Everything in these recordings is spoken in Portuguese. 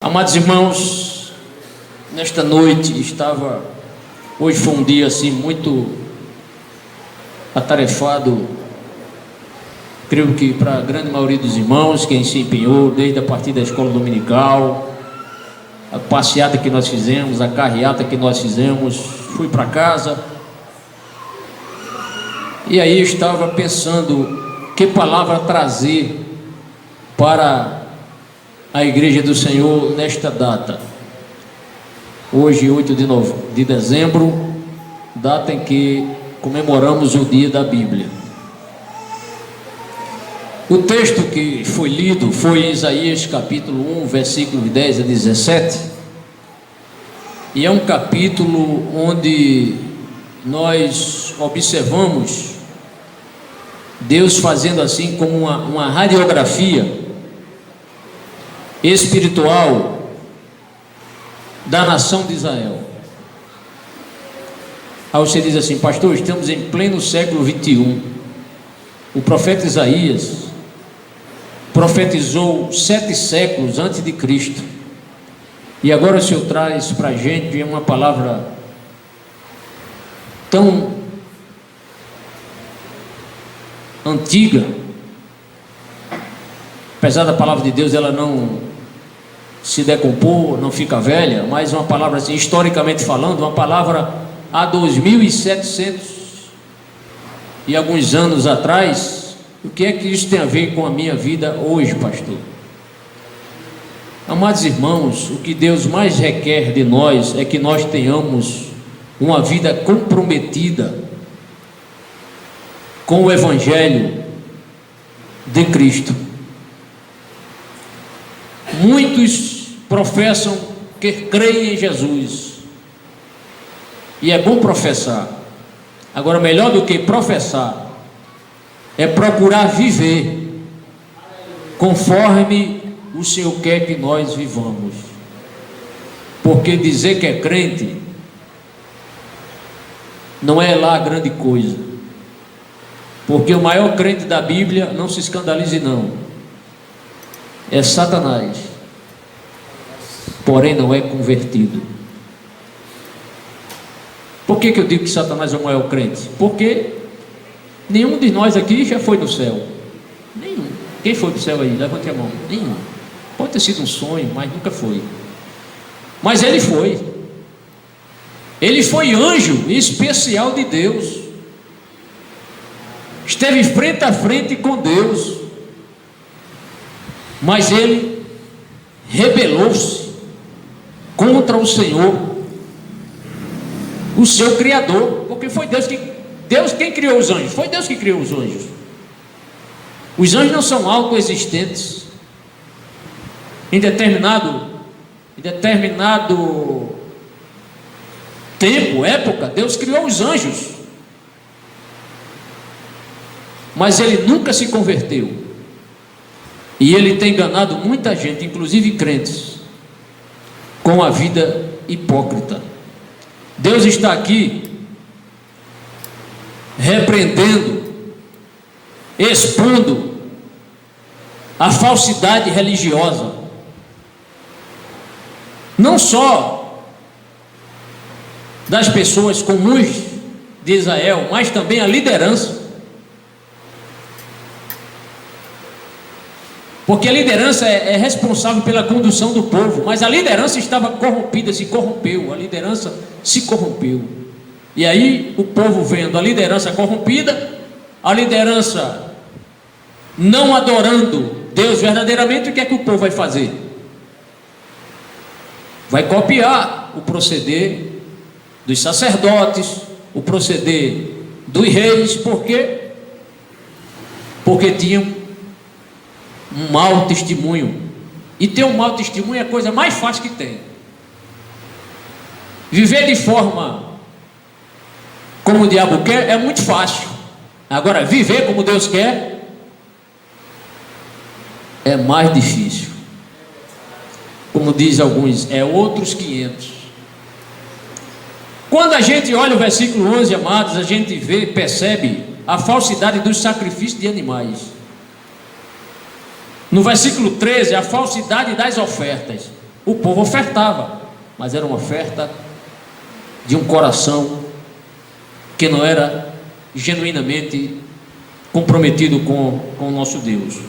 Amados irmãos, nesta noite hoje foi um dia assim muito atarefado, creio que para a grande maioria dos irmãos, quem se empenhou desde a partir da escola dominical, a passeata que nós fizemos, a carreata que nós fizemos, fui para casa e aí eu estava pensando que palavra trazer para a Igreja do Senhor nesta data. Hoje, 8 de dezembro, data em que comemoramos o dia da Bíblia. O texto que foi lido foi em Isaías capítulo 1, versículo 10 a 17, e é um capítulo onde nós observamos Deus fazendo assim como uma radiografia espiritual da nação de Israel. Aí você diz assim: pastor, estamos em pleno século 21. O profeta Isaías profetizou 7 séculos antes de Cristo, e agora o Senhor traz para a gente uma palavra tão antiga, apesar da palavra de Deus ela não se decompor, não fica velha, mas uma palavra assim, historicamente falando, uma palavra há 2.700 e alguns anos atrás. O que é que isso tem a ver com a minha vida hoje, pastor? Amados irmãos, o que Deus mais requer de nós é que nós tenhamos uma vida comprometida com o Evangelho de Cristo. Muitos professam que creem em Jesus, e é bom professar. Agora, melhor do que professar é procurar viver conforme o Senhor quer que nós vivamos, porque dizer que é crente não é lá grande coisa, porque o maior crente da Bíblia, não se escandalize não, é Satanás, porém não é convertido. Por que eu digo que Satanás é o maior crente? Porque nenhum de nós aqui já foi no céu. Nenhum. Quem foi para o céu aí? Levante a mão. Nenhum. Pode ter sido um sonho, mas nunca foi. Mas ele foi. Ele foi anjo especial de Deus. Esteve frente a frente com Deus. Mas ele rebelou-se contra o Senhor, o seu Criador, porque foi Deus quem criou os anjos. Foi Deus que criou os anjos. Os anjos não são autoexistentes. Em determinado tempo, época, Deus criou os anjos, mas ele nunca se converteu, e ele tem enganado muita gente, inclusive crentes, com a vida hipócrita. Deus está aqui repreendendo, expondo a falsidade religiosa, não só das pessoas comuns de Israel, mas também a liderança. Porque a liderança é responsável pela condução do povo, mas a liderança estava corrompida, se corrompeu, a liderança se corrompeu. E aí o povo vendo a liderança corrompida, a liderança não adorando Deus verdadeiramente, o que é que o povo vai fazer? Vai copiar o proceder dos sacerdotes, o proceder dos reis. Por quê? Porque tinham um mau testemunho, e ter um mau testemunho é a coisa mais fácil que tem. Viver de forma como o diabo quer é muito fácil. Agora, viver como Deus quer é mais difícil. Como diz alguns, é outros 500. Quando a gente olha o versículo 11, amados, a gente percebe a falsidade dos sacrifícios de animais. No versículo 13, a falsidade das ofertas. O povo ofertava, mas era uma oferta de um coração que não era genuinamente comprometido com o nosso Deus.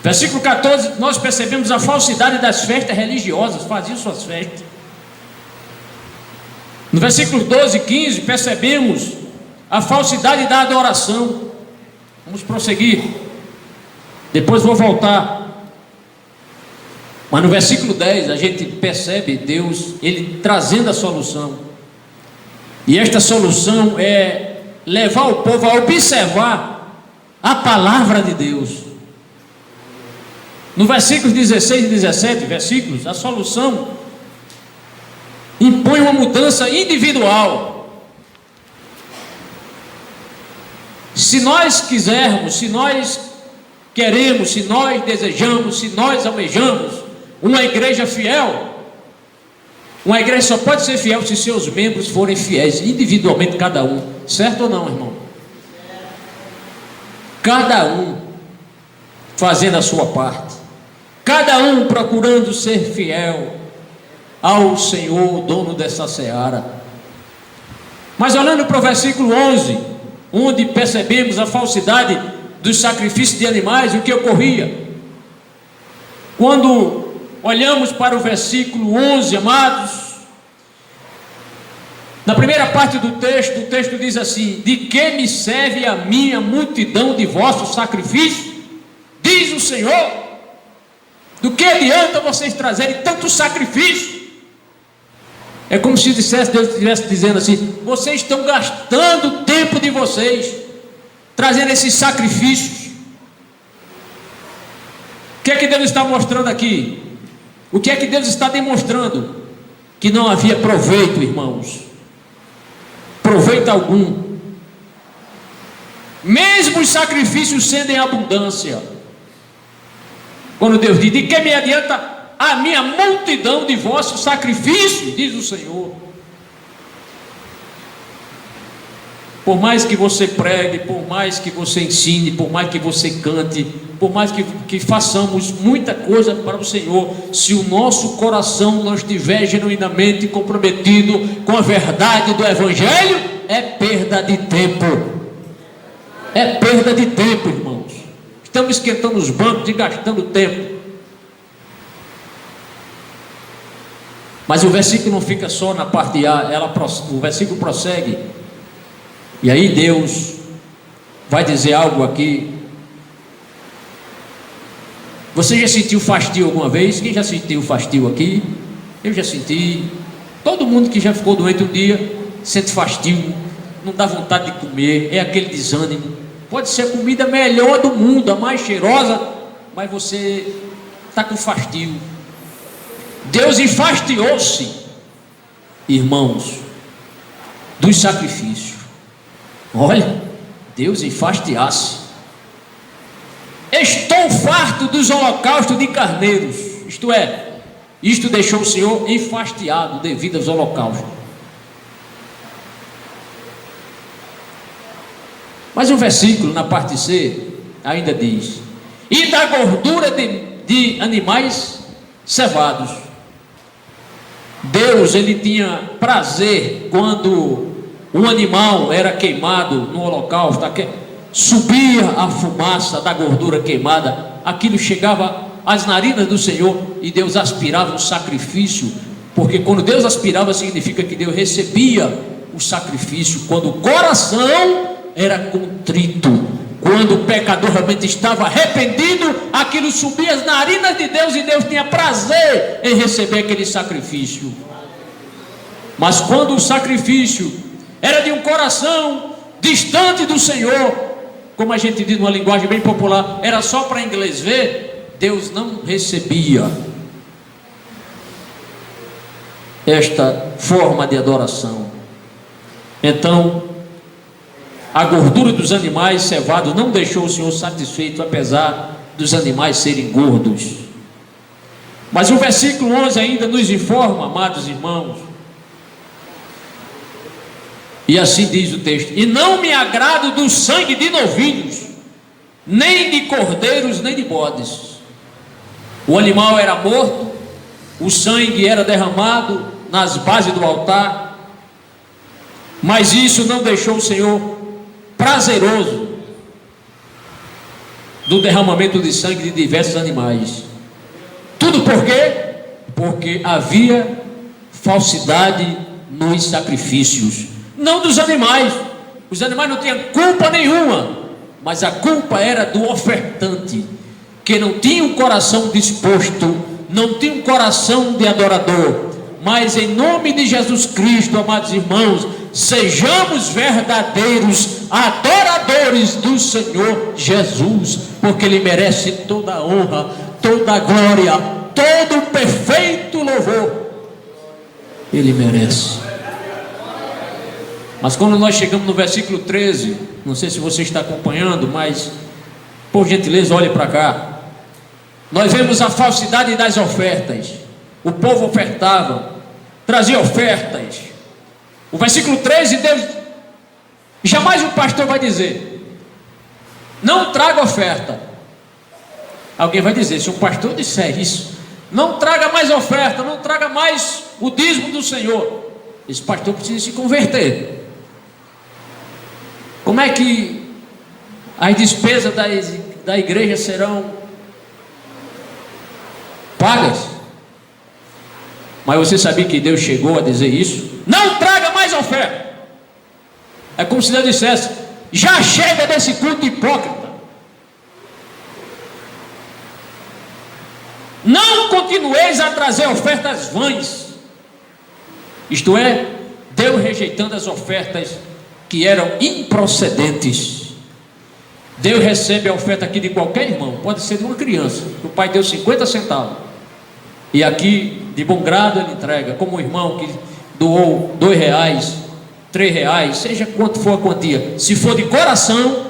Versículo 14, nós percebemos a falsidade das festas religiosas, faziam suas festas. No versículo 12 e 15, percebemos a falsidade da adoração. Vamos prosseguir, depois vou voltar. Mas no versículo 10 a gente percebe Deus, Ele trazendo a solução. E esta solução é levar o povo a observar a palavra de Deus. No versículos 16 e 17, versículos, a solução impõe uma mudança individual. Se nós quisermos, se nós queremos, se nós desejamos, se nós almejamos uma igreja fiel, uma igreja só pode ser fiel se seus membros forem fiéis, individualmente cada um. Certo ou não, irmão? Cada um fazendo a sua parte, cada um procurando ser fiel ao Senhor, dono dessa seara. Mas olhando para o versículo 11, onde percebemos a falsidade dos sacrifícios de animais, o que ocorria? Quando olhamos para o versículo 11, amados, na primeira parte do texto, o texto diz assim: de que me serve a minha multidão de vossos sacrifícios? Diz o Senhor. Do que adianta vocês trazerem tanto sacrifício? É como se dissesse, Deus estivesse dizendo assim: vocês estão gastando o tempo de vocês trazendo esses sacrifícios. O que é que Deus está mostrando aqui? O que é que Deus está demonstrando? Que não havia proveito, irmãos, proveito algum, mesmo os sacrifícios sendo em abundância. Quando Deus diz: de que me adianta a minha multidão de vossos sacrifícios, diz o Senhor. Por mais que você pregue, por mais que você ensine, por mais que você cante, por mais que façamos muita coisa para o Senhor, se o nosso coração não estiver genuinamente comprometido com a verdade do Evangelho, é perda de tempo. É perda de tempo, irmãos. Estamos esquentando os bancos e gastando tempo. Mas o versículo não fica só na parte A, o versículo prossegue. E aí Deus vai dizer algo aqui. Você já sentiu fastio alguma vez? Quem já sentiu fastio aqui? Eu já senti. Todo mundo que já ficou doente um dia sente fastio, não dá vontade de comer, é aquele desânimo. Pode ser a comida melhor do mundo, a mais cheirosa, mas você está com fastio. Deus enfastiou-se, irmãos, dos sacrifícios. Olha, Deus enfastiasse. Estou farto dos holocaustos de carneiros. Isto é, isto deixou o Senhor enfastiado devido aos holocaustos. Mas o versículo na parte C ainda diz: e da gordura de animais cevados. Deus, ele tinha prazer quando um animal era queimado no holocausto, subia a fumaça da gordura queimada, aquilo chegava às narinas do Senhor e Deus aspirava o sacrifício, porque quando Deus aspirava significa que Deus recebia o sacrifício, quando o coração era contrito, quando o pecador realmente estava arrependido, aquilo subia às narinas de Deus e Deus tinha prazer em receber aquele sacrifício. Mas quando o sacrifício era de um coração distante do Senhor, como a gente diz numa linguagem bem popular, era só para inglês ver, Deus não recebia esta forma de adoração. Então, a gordura dos animais cevados não deixou o Senhor satisfeito, apesar dos animais serem gordos. Mas o versículo 11 ainda nos informa, amados irmãos, e assim diz o texto: e não me agrado do sangue de novilhos, nem de cordeiros, nem de bodes. O animal era morto, o sangue era derramado nas bases do altar, mas isso não deixou o Senhor prazeroso do derramamento de sangue de diversos animais. Tudo por quê? Porque havia falsidade nos sacrifícios, não dos animais. Os animais não tinham culpa nenhuma, mas a culpa era do ofertante, que não tinha um coração disposto, não tinha um coração de adorador. Mas em nome de Jesus Cristo, amados irmãos, sejamos verdadeiros adoradores do Senhor Jesus, porque Ele merece toda a honra, toda a glória, todo o perfeito louvor. Ele merece. Mas quando nós chegamos no versículo 13, não sei se você está acompanhando, mas por gentileza olhe para cá. Nós vemos a falsidade das ofertas. O povo ofertava, trazia ofertas. O versículo 13, Deus, jamais o pastor vai dizer: não traga oferta. Alguém vai dizer, se um pastor disser isso, não traga mais oferta, não traga mais o dízimo do Senhor, esse pastor precisa se converter. Como é que as despesas da igreja serão pagas? Mas você sabia que Deus chegou a dizer isso? Não traga mais oferta. É como se Deus dissesse: já chega desse culto hipócrita. Não continueis a trazer ofertas vãs. Isto é, Deus rejeitando as ofertas que eram improcedentes. Deus recebe a oferta aqui de qualquer irmão, pode ser de uma criança, que o pai deu 50 centavos, e aqui de bom grado ele entrega, como o irmão que doou R$2, R$3, seja quanto for a quantia. Se for de coração,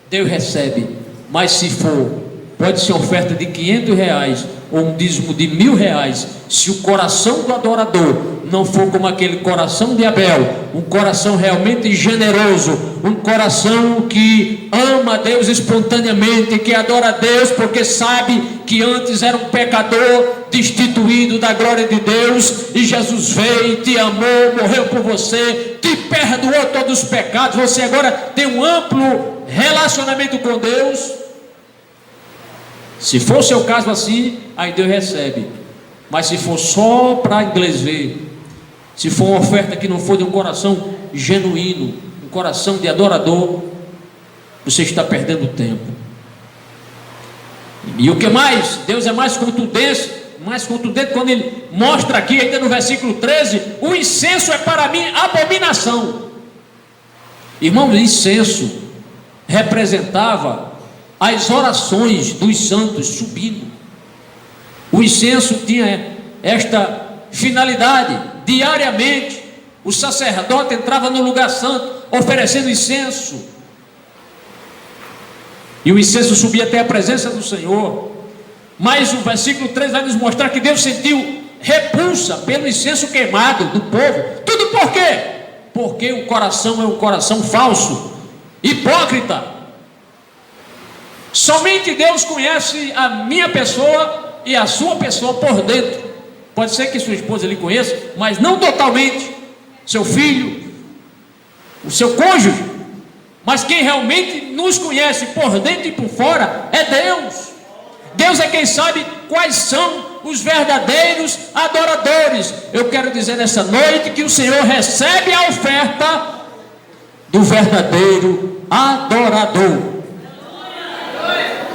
Deus recebe. Mas se for, pode ser oferta de R$500 ou um dízimo de R$1.000, se o coração do adorador não for como aquele coração de Abel, um coração realmente generoso, um coração que ama a Deus espontaneamente, que adora a Deus porque sabe que antes era um pecador destituído da glória de Deus, e Jesus veio, te amou, morreu por você, te perdoou todos os pecados, você agora tem um amplo relacionamento com Deus. Se for o seu caso assim, aí Deus recebe. Mas se for só para inglês ver, se for uma oferta que não for de um coração genuíno, um coração de adorador, você está perdendo tempo. E o que mais? Deus é mais contundente quando Ele mostra aqui, ainda no versículo 13, o incenso é para mim abominação. Irmão, o incenso representava as orações dos santos subindo. O incenso tinha esta finalidade. Diariamente o sacerdote entrava no lugar santo oferecendo incenso, e o incenso subia até a presença do Senhor. Mas o versículo 3 vai nos mostrar que Deus sentiu repulsa pelo incenso queimado do povo. Tudo por quê? Porque o coração é um coração falso, hipócrita. Somente Deus conhece a minha pessoa e a sua pessoa por dentro. Pode ser que sua esposa lhe conheça, mas não totalmente. Seu filho, o seu cônjuge. Mas quem realmente nos conhece por dentro e por fora é Deus. Deus é quem sabe quais são os verdadeiros adoradores. Eu quero dizer nessa noite que o Senhor recebe a oferta do verdadeiro adorador.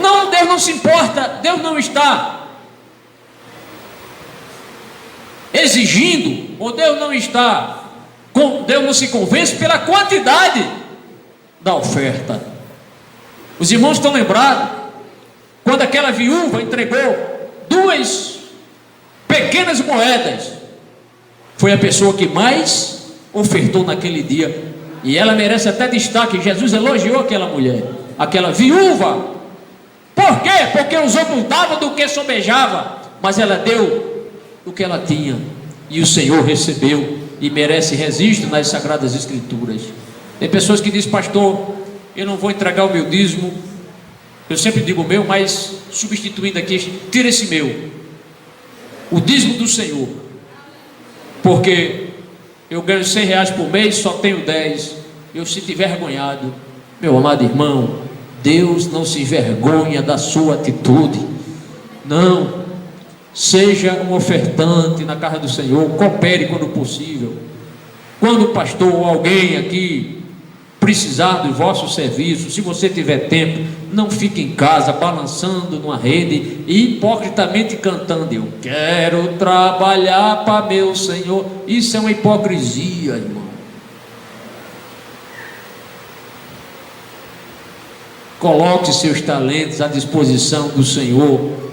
Não, Deus não se importa, Deus não está exigindo, ou Deus não se convence pela quantidade da oferta. Os irmãos estão lembrados quando aquela viúva entregou 2 pequenas moedas? Foi a pessoa que mais ofertou naquele dia, e ela merece até destaque. Jesus elogiou aquela mulher, aquela viúva. Por quê? Porque os outros davam do que sobejavam, mas ela deu o que ela tinha, e o Senhor recebeu, e merece registro nas Sagradas Escrituras. Tem pessoas que dizem: pastor, eu não vou entregar o meu dízimo. Eu sempre digo o meu, mas substituindo aqui, tira esse meu. o dízimo do Senhor, porque eu ganho R$100 por mês, só tenho 10, eu sinto envergonhado. Meu amado irmão, Deus não se envergonha da sua atitude, não. Seja um ofertante na casa do Senhor, coopere quando possível. Quando o pastor ou alguém aqui precisar do vosso serviço, se você tiver tempo, não fique em casa balançando numa rede e hipocritamente cantando: eu quero trabalhar para meu Senhor. Isso é uma hipocrisia, irmão. Coloque seus talentos à disposição do Senhor.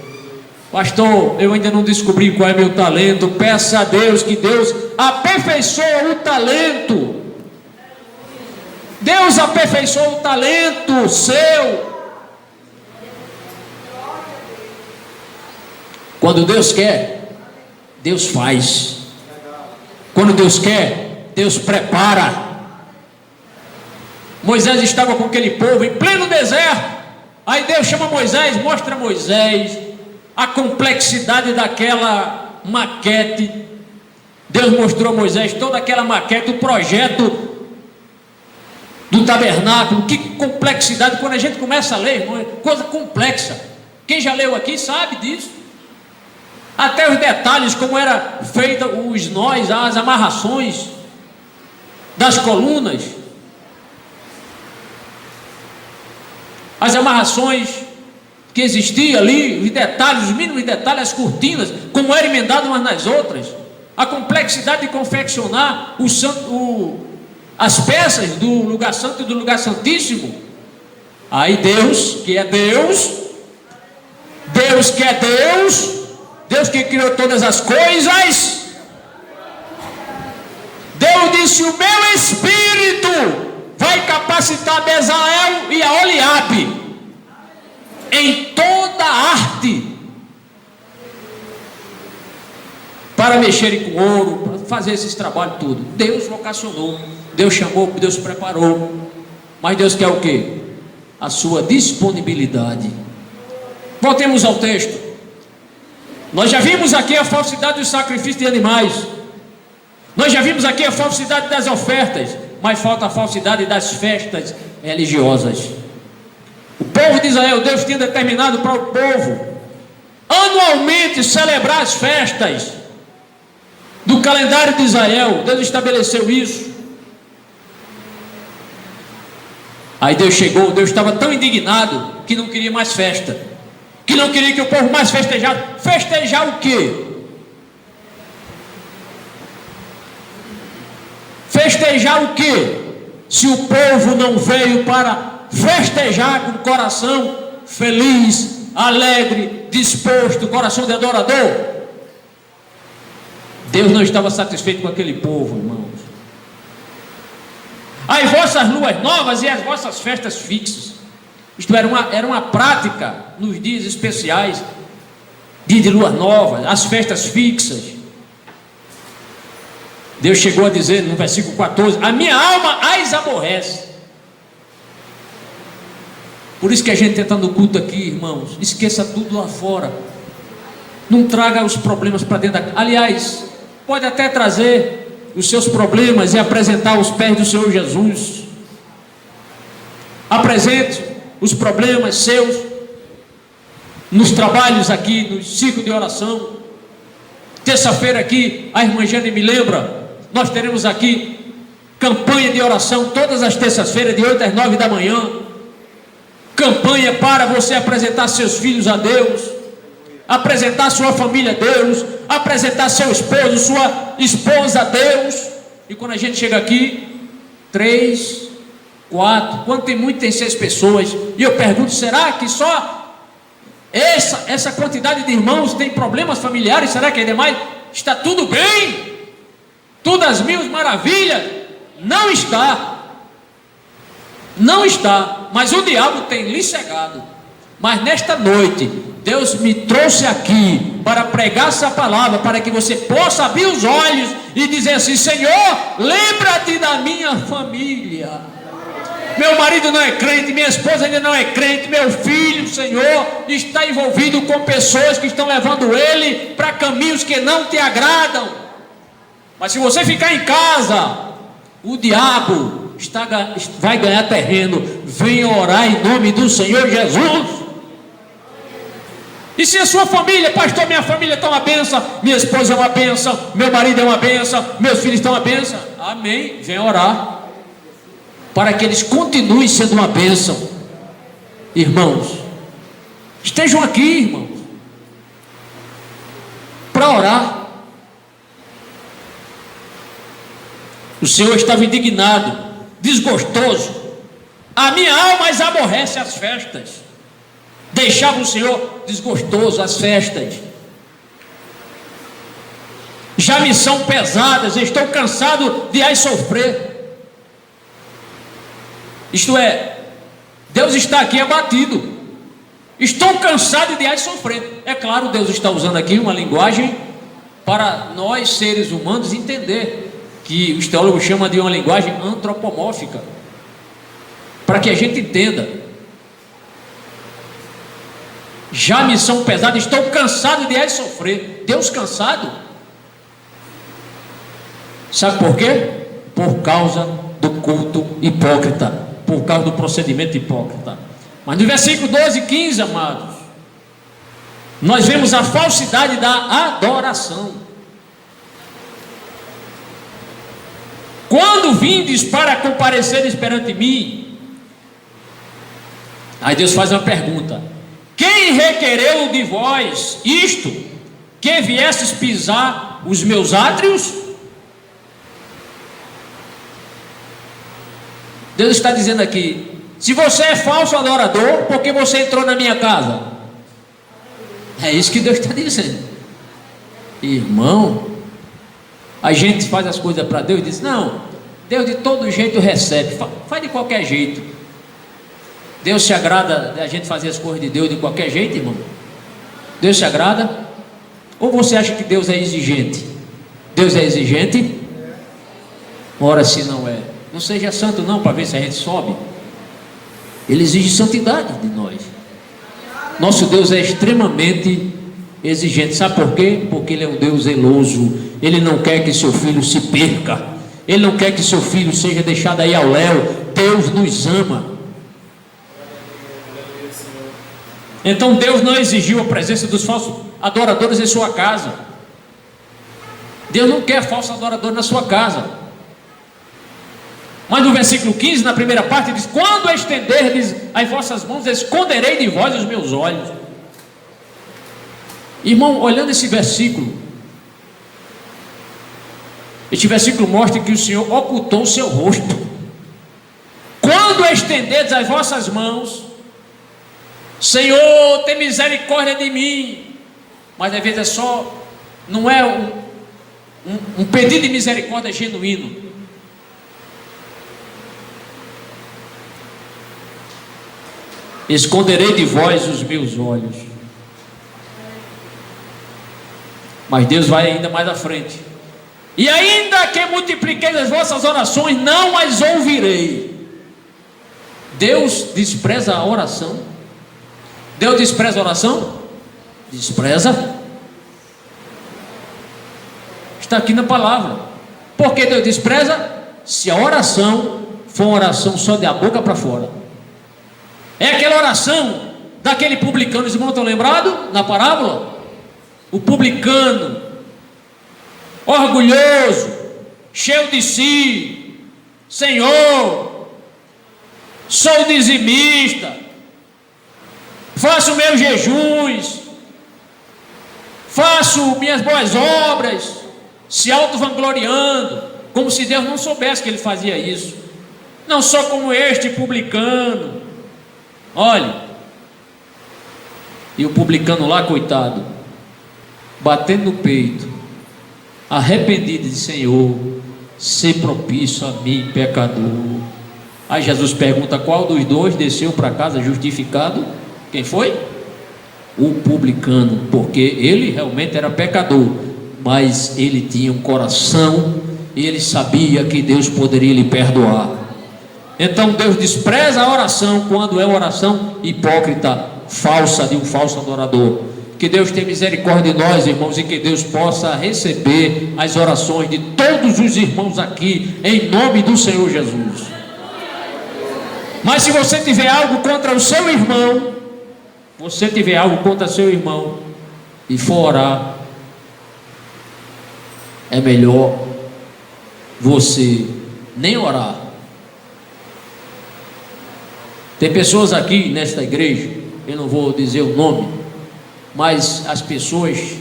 Pastor, eu ainda não descobri qual é meu talento. Peça a Deus que Deus aperfeiçoe o talento. Deus aperfeiçoa o talento seu. Quando Deus quer, Deus faz. Quando Deus quer, Deus prepara. Moisés estava com aquele povo em pleno deserto. Aí Deus chama Moisés, mostra a Moisés a complexidade daquela maquete. Deus mostrou a Moisés toda aquela maquete, o projeto do tabernáculo. Que complexidade! Quando a gente começa a ler, irmão, é coisa complexa. Quem já leu aqui sabe disso. Até os detalhes, como era feita os nós, as amarrações das colunas, as amarrações que existiam ali, os detalhes, os mínimos detalhes, as cortinas, como eram emendadas umas nas outras, a complexidade de confeccionar as peças do lugar santo e do lugar santíssimo. Aí Deus, que é Deus, Deus que é Deus, Deus que criou todas as coisas, Deus disse: o meu Espírito vai capacitar Bezalel e a Oliabe em toda a arte, para mexerem com ouro, para fazer esses trabalhos tudo. Deus vocacionou, Deus chamou, Deus preparou. Mas Deus quer o quê? A sua disponibilidade. Voltemos ao texto. Nós já vimos aqui a falsidade do sacrifício de animais, nós já vimos aqui a falsidade das ofertas, mas falta a falsidade das festas religiosas. O povo de Israel, Deus tinha determinado para o povo anualmente celebrar as festas do calendário de Israel. Deus estabeleceu isso. Aí Deus chegou, Deus estava tão indignado que não queria mais festa, que não queria que o povo mais festejasse. Festejar o quê? Festejar o quê? Se o povo não veio para festejar com o coração feliz, alegre, disposto, coração de adorador. Deus não estava satisfeito com aquele povo, irmãos. As vossas luas novas e as vossas festas fixas, isto era uma prática nos dias especiais, dia de luas novas, as festas fixas. Deus chegou a dizer no versículo 14: a minha alma as aborrece. Por isso que a gente entra no culto aqui, irmãos, esqueça tudo lá fora, não traga os problemas para dentro da... Aliás, pode até trazer os seus problemas e apresentar aos pés do Senhor Jesus. Apresente os problemas seus nos trabalhos aqui, no ciclo de oração. Terça-feira aqui, a irmã Jane me lembra, nós teremos aqui campanha de oração todas as terças-feiras, de 8 às 9 da manhã. Campanha para você apresentar seus filhos a Deus, apresentar sua família a Deus, apresentar seu esposo, sua esposa a Deus. E quando a gente chega aqui, 3, 4, quando tem muito, tem 6 pessoas. E eu pergunto: será que só essa quantidade de irmãos tem problemas familiares? Será que é demais? Está tudo bem? Tudo às mil maravilhas? Não está. Não está, mas o diabo tem lhe cegado. Mas nesta noite, Deus me trouxe aqui para pregar essa palavra, para que você possa abrir os olhos e dizer assim: Senhor, lembra-te da minha família, Meu marido não é crente, minha esposa ainda não é crente, meu filho, Senhor, está envolvido com pessoas que estão levando ele para caminhos que não te agradam. Mas se você ficar em casa, o diabo vai ganhar terreno. Venha orar em nome do Senhor Jesus. E se a sua família, pastor, minha família está uma bênção, minha esposa é uma bênção, meu marido é uma bênção, meus filhos estão uma bênção, amém, venha orar para que eles continuem sendo uma bênção. Irmãos, estejam aqui, irmãos, para orar. O Senhor estava indignado, desgostoso. A minha alma as aborrece as festas. Deixava o Senhor desgostoso as festas. Já me são pesadas, estou cansado de as sofrer. Isto é, Deus está aqui abatido. Estou cansado de as sofrer. É claro, Deus está usando aqui uma linguagem para nós seres humanos entender, que os teólogos chamam de uma linguagem antropomórfica, para que a gente entenda. Já me são pesadas, estou cansado de as sofrer. Deus cansado? Sabe por quê? Por causa do culto hipócrita, por causa do procedimento hipócrita. Mas no versículo 12 e 15, amados, nós vemos a falsidade da adoração. Quando vindes para compareceres perante mim, aí Deus faz uma pergunta: quem requereu de vós isto, que viestes pisar os meus átrios? Deus está dizendo aqui: se você é falso adorador, porque você entrou na minha casa? É isso que Deus está dizendo. Irmão, a gente faz as coisas para Deus e diz: não, Deus de todo jeito recebe, faz de qualquer jeito. Deus se agrada da gente fazer as coisas de Deus de qualquer jeito, irmão? Deus se agrada? Ou você acha que Deus é exigente? Deus é exigente? Ora, se não é, não seja santo não, para ver se a gente sobe. Ele exige santidade de nós. Nosso Deus é extremamente exigente. Sabe por quê? Porque Ele é um Deus zeloso. Ele não quer que seu filho se perca. Ele não quer que seu filho seja deixado aí ao léu. Deus nos ama. Então Deus não exigiu a presença dos falsos adoradores em sua casa. Deus não quer falso adorador na sua casa. Mas no versículo 15, na primeira parte, diz: quando estenderdes as vossas mãos, esconderei de vós os meus olhos. Irmão, olhando esse versículo, este versículo mostra que o Senhor ocultou o seu rosto. Quando estenderdes as vossas mãos, Senhor, tem misericórdia de mim. Mas às vezes é só, não é um pedido de misericórdia genuíno. Esconderei de vós os meus olhos. Mas Deus vai ainda mais à frente: e ainda que multipliqueis as vossas orações, não as ouvirei. Deus despreza a oração? Deus despreza a oração? Despreza. Está aqui na palavra. Por que Deus despreza? Se a oração for uma oração só da boca para fora. É aquela oração daquele publicano. Os irmãos estão lembrados na parábola? O publicano, orgulhoso, cheio de si: Senhor, sou dizimista, faço meus jejuns, faço minhas boas obras, se auto-vangloriando, como se Deus não soubesse que ele fazia isso. Não sou como este publicano. Olha, e o publicano lá, coitado, batendo no peito, arrependido, de Senhor, ser propício a mim, pecador. Aí Jesus pergunta: qual dos dois desceu para casa justificado? Quem foi? O publicano, porque ele realmente era pecador, mas ele tinha um coração e ele sabia que Deus poderia lhe perdoar. Então Deus despreza a oração quando é oração hipócrita, falsa, de um falso adorador. Que Deus tenha misericórdia de nós, irmãos, e que Deus possa receber as orações de todos os irmãos aqui, em nome do Senhor Jesus. Mas se você tiver algo contra o seu irmão, e for orar, é melhor você nem orar. Tem pessoas aqui nesta igreja, eu não vou dizer o nome, mas as pessoas,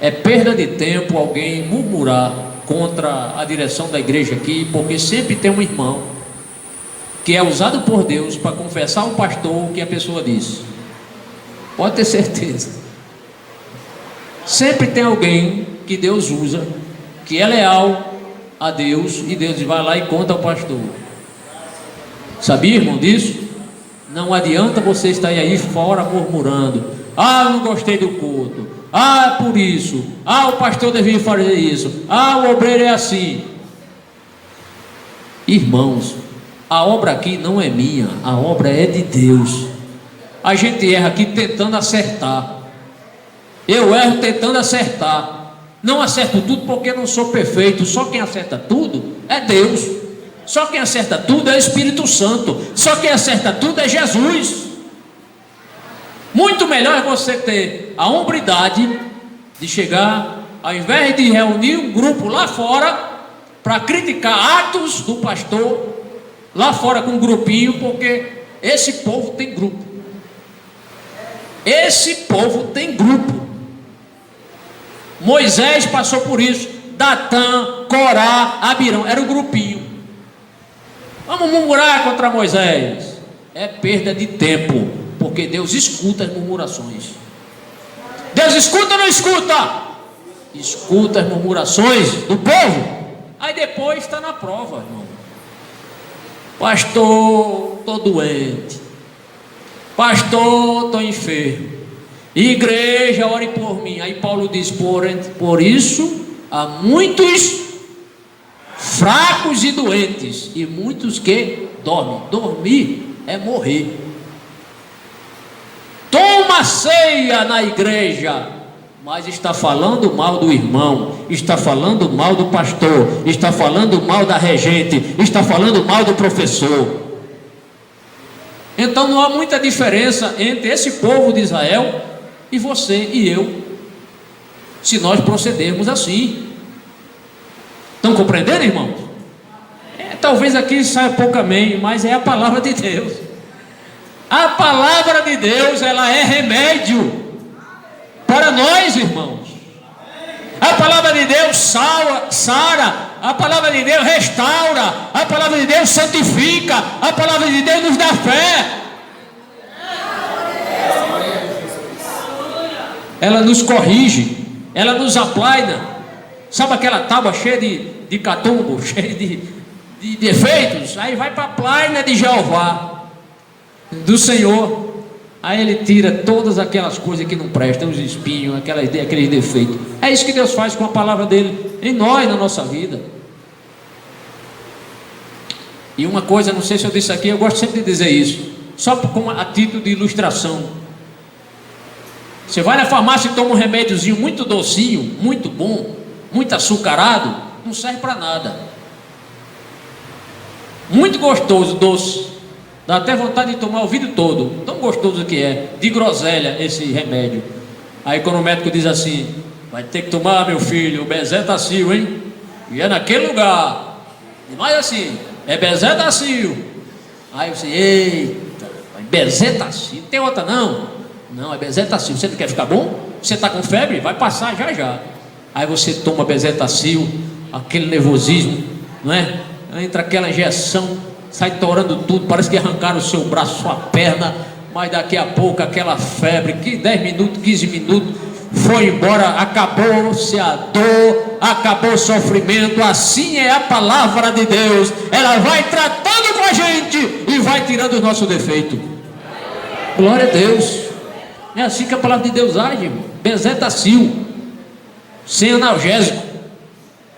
é perda de tempo alguém murmurar contra a direção da igreja aqui, porque sempre tem um irmão que é usado por Deus para confessar ao pastor o que a pessoa disse. Pode ter certeza. Sempre tem alguém que Deus usa, que é leal a Deus, e Deus vai lá e conta ao pastor. Sabia, irmão, disso? Não adianta você estar aí fora murmurando: ah, eu não gostei do culto, ah, por isso, ah, o pastor devia fazer isso, ah, o obreiro é assim. Irmãos, a obra aqui não é minha, a obra é de Deus. A gente erra aqui tentando acertar. Eu erro tentando acertar. Não acerto tudo porque não sou perfeito. Só quem acerta tudo é Deus. Só quem acerta tudo é o Espírito Santo. Só quem acerta tudo é Jesus. Muito melhor é você ter a hombridade de chegar, ao invés de reunir um grupo lá fora para criticar atos do pastor lá fora com um grupinho, porque esse povo tem grupo. Esse povo tem grupo. Moisés passou por isso. Datã, Corá, Abirão, era o grupinho. Vamos murmurar contra Moisés? É perda de tempo, porque Deus escuta as murmurações. Deus escuta ou não escuta? Escuta as murmurações do povo. Aí depois está na prova, irmão. Pastor, estou doente. Pastor, estou enfermo. Igreja, ore por mim. Aí Paulo diz: por isso há muitos fracos e doentes, e muitos que dormem. Dormir é morrer. Toma ceia na igreja, mas está falando mal do irmão, está falando mal do pastor, está falando mal da regente, está falando mal do professor. Então não há muita diferença entre esse povo de Israel e você e eu, se nós procedermos assim. Estão compreendendo, irmãos? Talvez aqui saia pouco amém, mas é a palavra de Deus. A palavra de Deus, ela é remédio para nós, irmãos. A palavra de Deus sara, a palavra de Deus restaura, a palavra de Deus santifica, a palavra de Deus nos dá fé. Ela nos corrige, ela nos aplaina. Sabe aquela tábua cheia de catumbo, cheia de defeitos? Aí vai para a plaina de Jeová, do Senhor. Aí ele tira todas aquelas coisas que não prestam, os espinhos, aqueles defeitos. É isso que Deus faz com a palavra dele em nós, na nossa vida. E uma coisa, não sei se eu disse aqui, eu gosto sempre de dizer isso, só como a título de ilustração. Você vai na farmácia e toma um remédiozinho muito docinho, muito bom, muito açucarado, não serve para nada. Muito gostoso, doce, dá até vontade de tomar o vidro todo, tão gostoso que é, de groselha esse remédio. Aí quando o médico diz assim: vai ter que tomar, meu filho, o Bezetacil, hein? E é naquele lugar. E mais assim, é Bezetacil. Aí você, eita, Bezetacil, tem outra não? Não, é Bezetacil. Você não quer ficar bom? Você está com febre? Vai passar já já. Aí você toma Bezetacil, aquele nervosismo, não é? Entra aquela injeção, sai torando tudo, parece que arrancaram o seu braço, sua perna, mas daqui a pouco aquela febre, que 10 minutos, 15 minutos, foi embora, acabou-se a dor, acabou o sofrimento. Assim é a palavra de Deus, ela vai tratando com a gente e vai tirando o nosso defeito. Glória a Deus. É assim que a palavra de Deus age, irmão. Bezetacil, sem analgésico.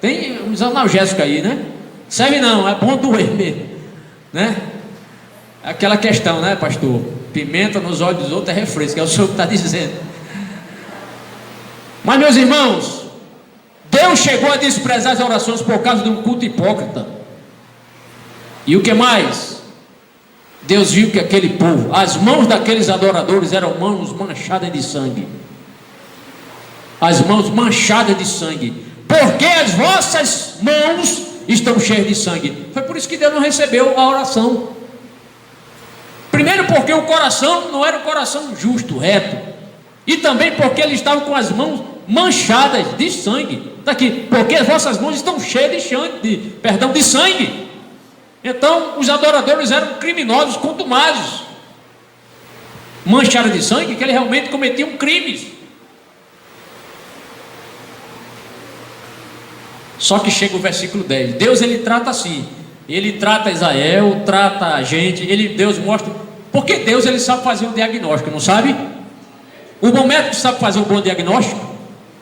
Tem uns analgésicos aí, né? Serve não, é bom doer mesmo. né? Aquela questão, né, pastor? Pimenta nos olhos dos outros é refresco, é o senhor que está dizendo. Mas, meus irmãos, Deus chegou a desprezar as orações por causa de um culto hipócrita. E o que mais? Deus viu que aquele povo, as mãos daqueles adoradores eram mãos manchadas de sangue. As mãos manchadas de sangue. Porque as vossas mãos estão cheias de sangue. Foi por isso que Deus não recebeu a oração. Primeiro porque o coração não era um coração justo, reto. E também porque eles estavam com as mãos manchadas de sangue. Está aqui, porque as vossas mãos estão cheias de sangue. Então os adoradores eram criminosos, contumazes. Manchados de sangue, que eles realmente cometiam crimes. Só que chega o versículo 10. Deus, ele trata assim. Ele trata Israel, trata a gente. Deus mostra. Porque Deus, ele sabe fazer um diagnóstico, não sabe? O bom médico sabe fazer um bom diagnóstico?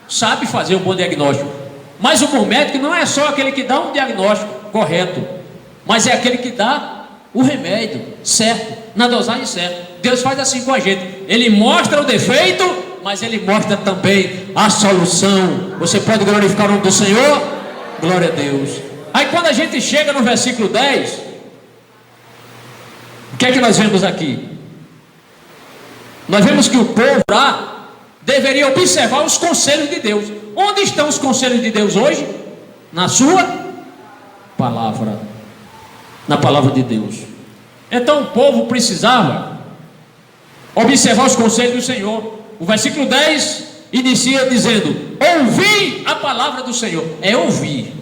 Sabe fazer um bom diagnóstico. Mas o bom médico não é só aquele que dá um diagnóstico correto, mas é aquele que dá o remédio certo, na dosagem certa. Deus faz assim com a gente. Ele mostra o defeito, mas ele mostra também a solução. Você pode glorificar o nome do Senhor? Glória a Deus. Aí quando a gente chega no versículo 10, o que é que nós vemos aqui? Nós vemos que o povo lá deveria observar os conselhos de Deus. Onde estão os conselhos de Deus hoje? Na sua palavra. Na palavra de Deus. Então o povo precisava observar os conselhos do Senhor. O versículo 10 inicia dizendo: ouvi a palavra do Senhor. É ouvir.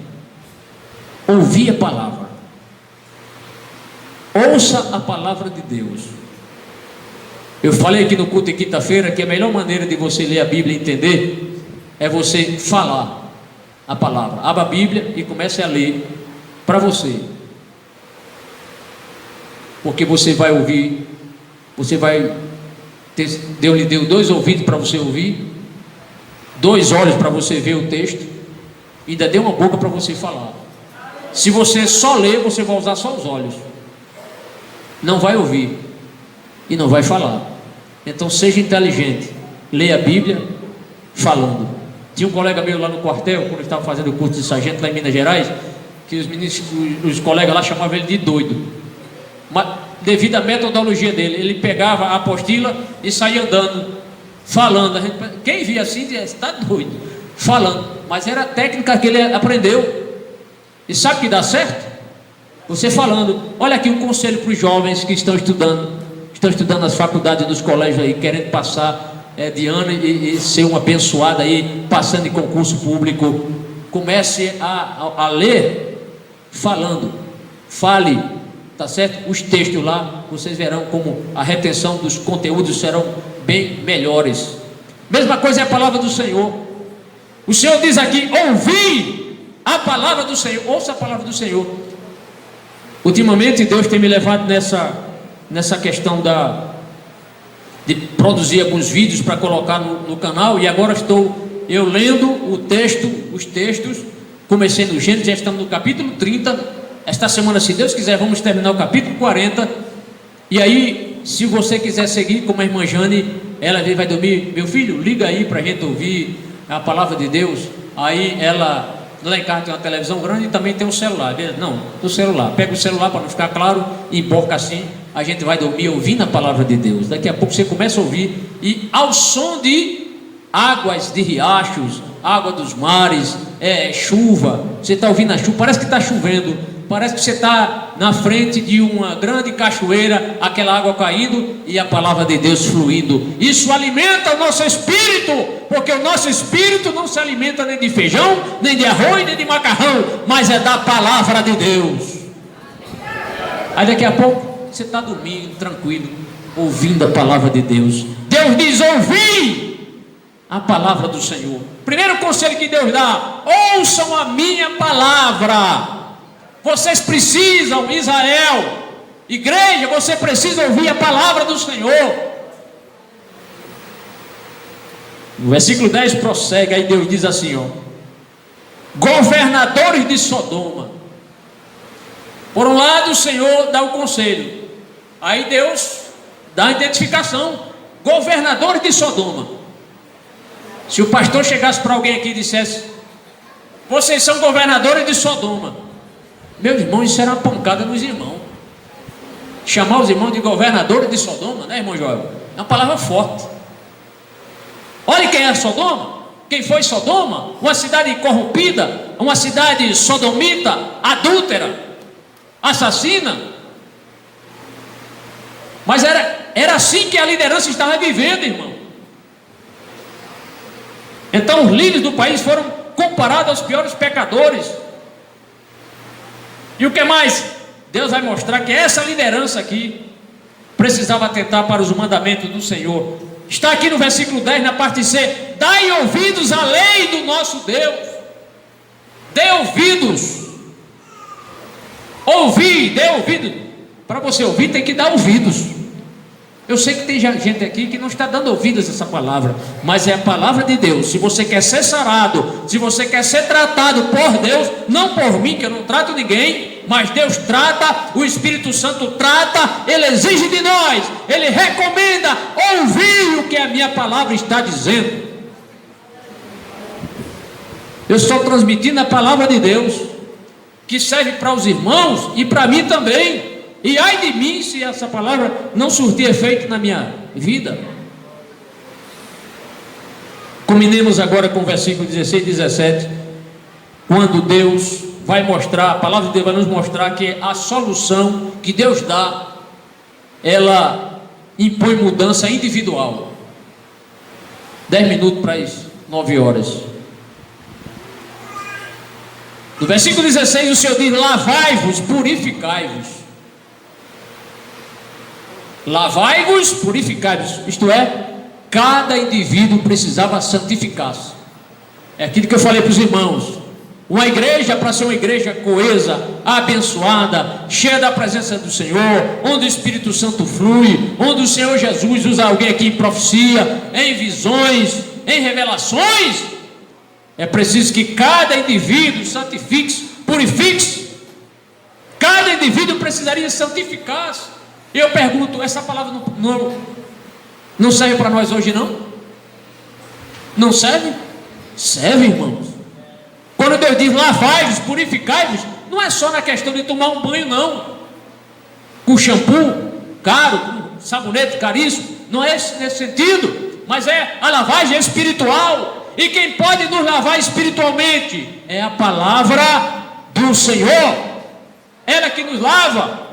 Ouvir a palavra. Ouça a palavra de Deus. Eu falei aqui no culto de quinta-feira que a melhor maneira de você ler a Bíblia e entender é você falar a palavra. Abra a Bíblia e comece a ler para você. Porque você vai ouvir, você vai ter, Deus lhe deu 2 ouvidos para você ouvir, 2 olhos para você ver o texto, e ainda deu uma boca para você falar. Se você só ler, você vai usar só os olhos, não vai ouvir e não vai falar. Então seja inteligente, leia a Bíblia falando. Tinha um colega meu lá no quartel, quando eu estava fazendo o curso de sargento lá em Minas Gerais, que os colegas lá chamavam ele de doido. Mas, devido à metodologia dele, ele pegava a apostila e saía andando, falando. Quem via assim dizia: está doido, falando. Mas era a técnica que ele aprendeu. E sabe que dá certo? Você falando. Olha aqui um conselho para os jovens que estão estudando nas faculdades dos colégios aí, querendo passar de ano e ser um abençoado aí, passando em concurso público. Comece a ler falando. Fale, tá certo? Os textos lá, vocês verão como a retenção dos conteúdos serão bem melhores. Mesma coisa é a palavra do Senhor. O Senhor diz aqui: ouvi a palavra do Senhor. Ouça a palavra do Senhor. Ultimamente Deus tem me levado nessa questão de produzir alguns vídeos para colocar no canal, e agora estou eu lendo os textos. Comecei no Gênesis, já estamos no capítulo 30. Esta semana, se Deus quiser, vamos terminar o capítulo 40. E aí, se você quiser seguir, como a irmã Jane, ela vai dormir: meu filho, liga aí para a gente ouvir a palavra de Deus. Aí ela, lá em casa tem uma televisão grande e também tem um celular. Não, do celular. Pega o celular para não ficar claro, e emborca assim. A gente vai dormir ouvindo a palavra de Deus. Daqui a pouco você começa a ouvir, e ao som de águas de riachos, água dos mares, chuva. Você está ouvindo a chuva, parece que está chovendo. Parece que você está na frente de uma grande cachoeira, aquela água caindo e a palavra de Deus fluindo. Isso alimenta o nosso espírito, porque o nosso espírito não se alimenta nem de feijão, nem de arroz, nem de macarrão, mas é da palavra de Deus. Aí daqui a pouco você está dormindo, tranquilo, ouvindo a palavra de Deus. Deus diz: ouvi a palavra do Senhor. Primeiro conselho que Deus dá: ouçam a minha palavra. Vocês precisam, Israel, igreja, você precisa ouvir a palavra do Senhor. O versículo 10 prossegue, aí Deus diz assim: governadores de Sodoma. Por um lado, o Senhor dá o conselho, aí Deus dá a identificação: governadores de Sodoma. Se o pastor chegasse para alguém aqui e dissesse: vocês são governadores de Sodoma, meus irmãos, isso era uma pancada nos irmãos. Chamar os irmãos de governadores de Sodoma, né, irmão Joel? É uma palavra forte. Olha quem é Sodoma, quem foi Sodoma: uma cidade corrompida, uma cidade sodomita, adúltera, assassina. Mas era assim que a liderança estava vivendo, irmão. Então os líderes do país foram comparados aos piores pecadores. E o que mais? Deus vai mostrar que essa liderança aqui precisava atentar para os mandamentos do Senhor. Está aqui no versículo 10, na parte C: dai ouvidos à lei do nosso Deus. Dê ouvidos. Ouvir, dê ouvido. Para você ouvir, tem que dar ouvidos. Eu sei que tem gente aqui que não está dando ouvidos a essa palavra, mas é a palavra de Deus. Se você quer ser sarado, se você quer ser tratado por Deus, não por mim, que eu não trato ninguém, mas Deus trata, o Espírito Santo trata, Ele exige de nós, Ele recomenda ouvir o que a minha palavra está dizendo. Eu estou transmitindo a palavra de Deus, que serve para os irmãos e para mim também. E ai de mim se essa palavra não surtir efeito na minha vida. Combinemos agora com o versículo 16 e 17, quando Deus vai mostrar, a palavra de Deus vai nos mostrar que a solução que Deus dá, ela impõe mudança individual. 10 minutos para as 9 horas. No versículo 16 o Senhor diz: lavai-vos, purificai-vos. Lavai-vos, purificai-vos. Isto é, cada indivíduo precisava santificar-se. É aquilo que eu falei para os irmãos. Uma igreja, para ser uma igreja coesa, abençoada, cheia da presença do Senhor, onde o Espírito Santo flui, onde o Senhor Jesus usa alguém aqui em profecia, em visões, em revelações, é preciso que cada indivíduo santifique-se, purifique-se. Cada indivíduo precisaria santificar-se. E eu pergunto: essa palavra não serve para nós hoje, não? Não serve? Serve, irmãos. Quando Deus diz lavai-vos, purificai-vos, não é só na questão de tomar um banho, não, com shampoo caro, com sabonete caríssimo. Não é nesse sentido, mas é a lavagem espiritual. E quem pode nos lavar espiritualmente é a palavra do Senhor. Ela que nos lava.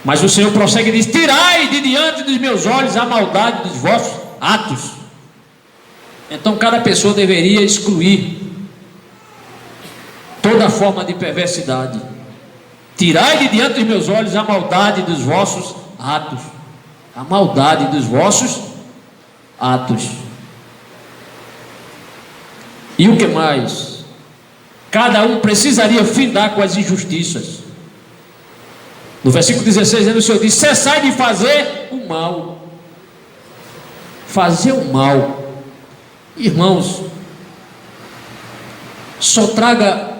Mas o Senhor prossegue e diz: tirai de diante dos meus olhos a maldade dos vossos atos. Então cada pessoa deveria excluir toda forma de perversidade. Tirai de diante dos meus olhos a maldade dos vossos atos. A maldade dos vossos atos. E o que mais? Cada um precisaria findar com as injustiças. No versículo 16, o Senhor diz: cessai de fazer o mal. Fazer o mal, irmãos, só traga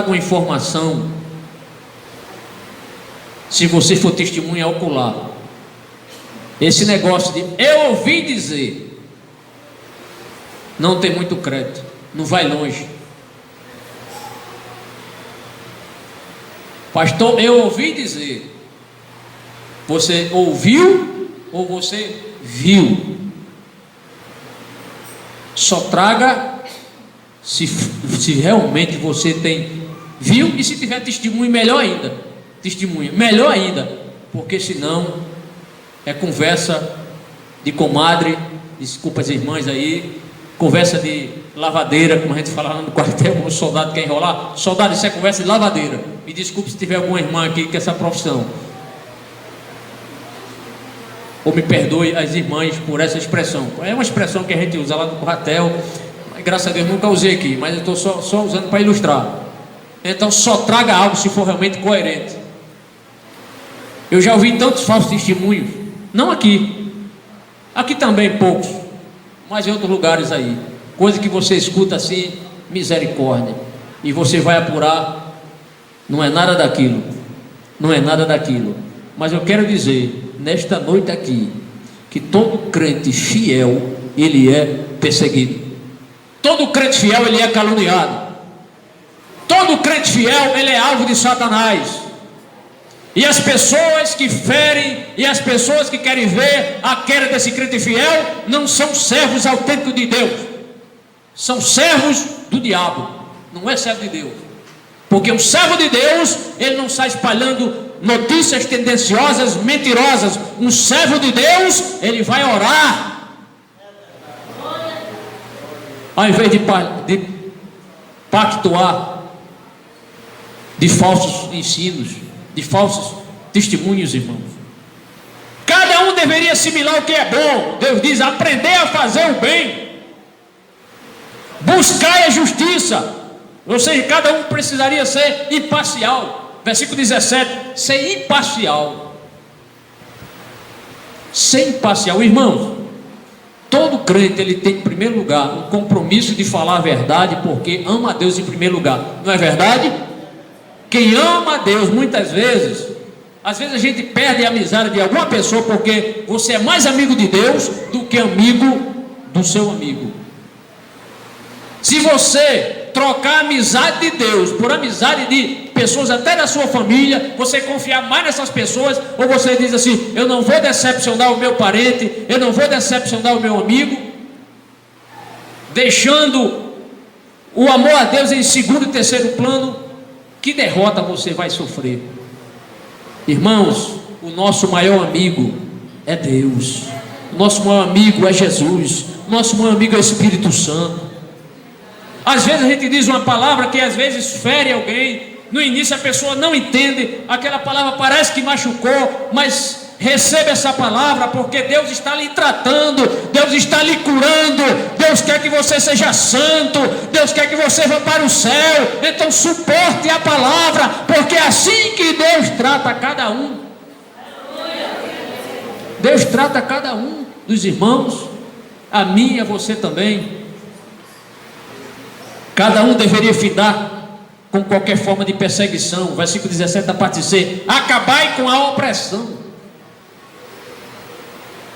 uma informação se você for testemunha ocular. Esse negócio de eu ouvi dizer não tem muito crédito, não vai longe. Pastor, eu ouvi dizer. Você ouviu ou você viu? Só traga se realmente você viu, e se tiver testemunho, melhor ainda. Testemunha, melhor ainda, porque senão é conversa de comadre, desculpa as irmãs aí, conversa de lavadeira, como a gente fala lá no quartel, como o soldado quer enrolar. Soldado, isso é conversa de lavadeira. Me desculpe se tiver alguma irmã aqui que é essa profissão, ou me perdoe as irmãs por essa expressão. É uma expressão que a gente usa lá no quartel, mas graças a Deus nunca usei aqui, mas eu estou só usando para ilustrar. Então só traga algo se for realmente coerente. Eu já ouvi tantos falsos testemunhos, não aqui também poucos, mas em outros lugares aí. coisa que você escuta assim, misericórdia, e você vai apurar, não é nada daquilo, não é nada daquilo. Mas eu quero dizer, nesta noite aqui, que todo crente fiel, ele é perseguido. Todo crente fiel, ele é caluniado. Todo crente fiel, ele é alvo de Satanás. E as pessoas que ferem, e as pessoas que querem ver a queda desse crente fiel, não são servos autênticos de Deus, são servos do diabo, não é servo de Deus. Porque um servo de Deus, ele não sai espalhando notícias tendenciosas, mentirosas. Um servo de Deus, ele vai orar, ao invés de pactuar de falsos ensinos, de falsos testemunhos, irmãos. Cada um deveria assimilar o que é bom. Deus diz: aprender a fazer o bem, buscar a justiça. Ou seja, cada um precisaria ser imparcial. Versículo 17: ser imparcial. Ser imparcial, irmãos. Todo crente, ele tem em primeiro lugar um compromisso de falar a verdade, porque ama a Deus em primeiro lugar, não é verdade? Quem ama a Deus, muitas vezes, às vezes a gente perde a amizade de alguma pessoa, porque você é mais amigo de Deus do que amigo do seu amigo. Se você trocar a amizade de Deus por amizade de pessoas até da sua família, você confiar mais nessas pessoas, ou você diz assim: eu não vou decepcionar o meu parente, eu não vou decepcionar o meu amigo, deixando o amor a Deus em segundo e terceiro plano, que derrota você vai sofrer. Irmãos, o nosso maior amigo é Deus, o nosso maior amigo é Jesus, o nosso maior amigo é o Espírito Santo. Às vezes a gente diz uma palavra que às vezes fere alguém. No início a pessoa não entende, aquela palavra parece que machucou, mas receba essa palavra, porque Deus está lhe tratando, Deus está lhe curando, Deus quer que você seja santo, Deus quer que você vá para o céu. Então suporte a palavra, porque é assim que Deus trata cada um. Deus trata cada um dos irmãos, a mim e a você também. Cada um deveria findar com qualquer forma de perseguição. Versículo 17 da parte C: acabai com a opressão.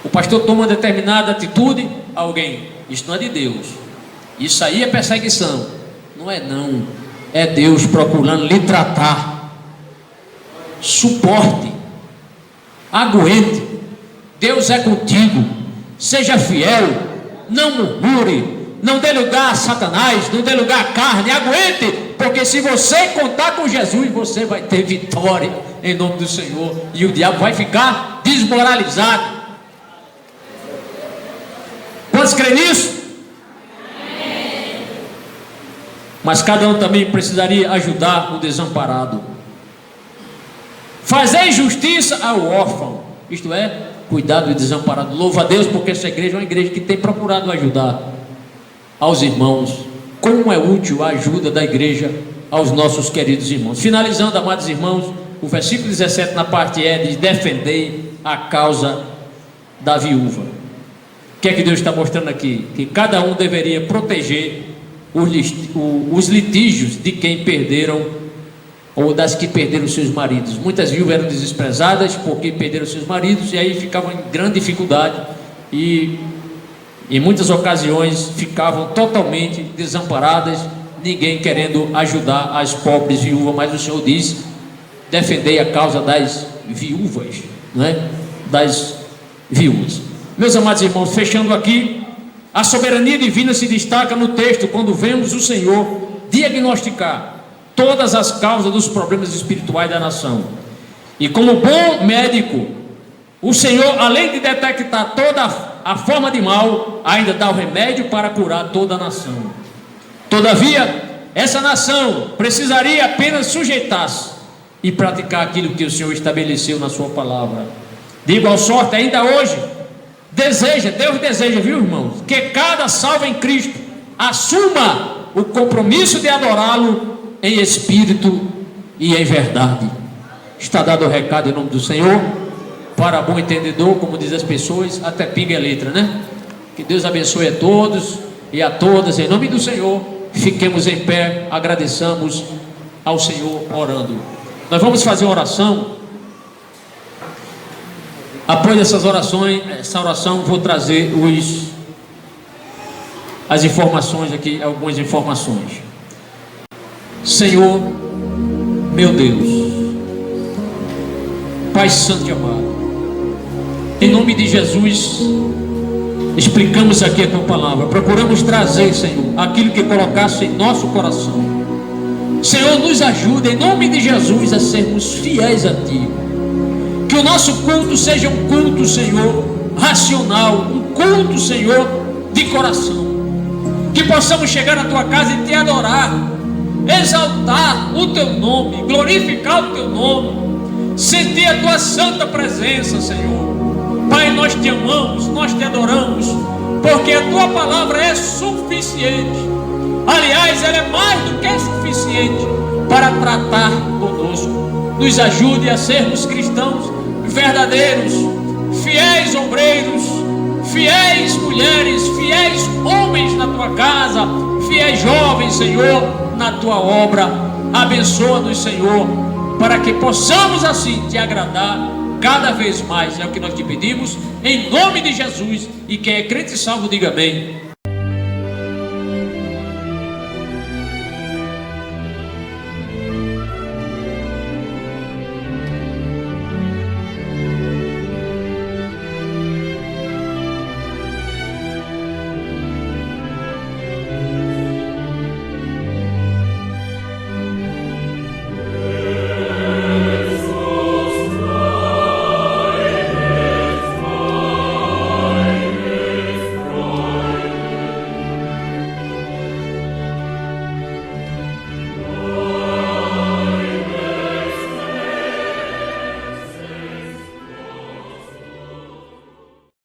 O pastor toma uma determinada atitude, alguém: isso não é de Deus, isso aí é perseguição. Não é não, é Deus procurando lhe tratar. Suporte, aguente, Deus é contigo, seja fiel, não murmure, não dê lugar a Satanás, não dê lugar à carne, aguente, porque se você contar com Jesus, você vai ter vitória em nome do Senhor, e o diabo vai ficar desmoralizado. Quantos creem nisso? Mas cada um também precisaria ajudar o desamparado, fazer justiça ao órfão, isto é, cuidar do desamparado. Louva a Deus, porque essa igreja é uma igreja que tem procurado ajudar aos irmãos. Como é útil a ajuda da igreja aos nossos queridos irmãos. Finalizando, amados irmãos, o versículo 17 na parte E diz: defendei a causa da viúva. O que é que Deus está mostrando aqui? Que cada um deveria proteger os litígios de quem perderam, ou das que perderam seus maridos. Muitas viúvas eram desprezadas porque perderam seus maridos, e aí ficavam em grande dificuldade, e em muitas ocasiões ficavam totalmente desamparadas, ninguém querendo ajudar as pobres viúvas. Mas o Senhor diz: defendei a causa das viúvas, não é? Das viúvas. Meus amados irmãos, fechando aqui, a soberania divina se destaca no texto quando vemos o Senhor diagnosticar todas as causas dos problemas espirituais da nação. E como bom médico, o Senhor, além de detectar toda a forma de mal, ainda dá o remédio para curar toda a nação. Todavia, essa nação precisaria apenas sujeitar-se e praticar aquilo que o Senhor estabeleceu na sua palavra. De igual sorte, ainda hoje, Deus deseja, viu, irmãos, que cada salvo em Cristo assuma o compromisso de adorá-lo em espírito e em verdade. Está dado o recado em nome do Senhor. Para bom entendedor, como diz as pessoas, até pinga a letra, né? Que Deus abençoe a todos e a todas, em nome do Senhor. Fiquemos em pé, agradeçamos ao Senhor orando. Nós vamos fazer uma oração. Após essa oração, vou trazer as informações aqui, algumas informações. Senhor, meu Deus, Pai Santo e amado, em nome de Jesus, explicamos aqui a tua palavra, procuramos trazer, Senhor, aquilo que colocaste em nosso coração. Senhor, nos ajuda em nome de Jesus a sermos fiéis a ti. Que o nosso culto seja um culto, Senhor, racional, um culto, Senhor, de coração. Que possamos chegar na tua casa e te adorar, exaltar o teu nome, glorificar o teu nome, sentir a tua santa presença, Senhor. Pai, nós te amamos, nós te adoramos, porque a tua palavra é suficiente. Aliás, ela é mais do que suficiente para tratar conosco. Nos ajude a sermos cristãos verdadeiros, fiéis obreiros, fiéis mulheres, fiéis homens na tua casa, fiéis jovens, Senhor, na tua obra. Abençoa-nos, Senhor, para que possamos assim te agradar cada vez mais. É o que nós te pedimos, em nome de Jesus. E quem é crente e salvo, diga amém.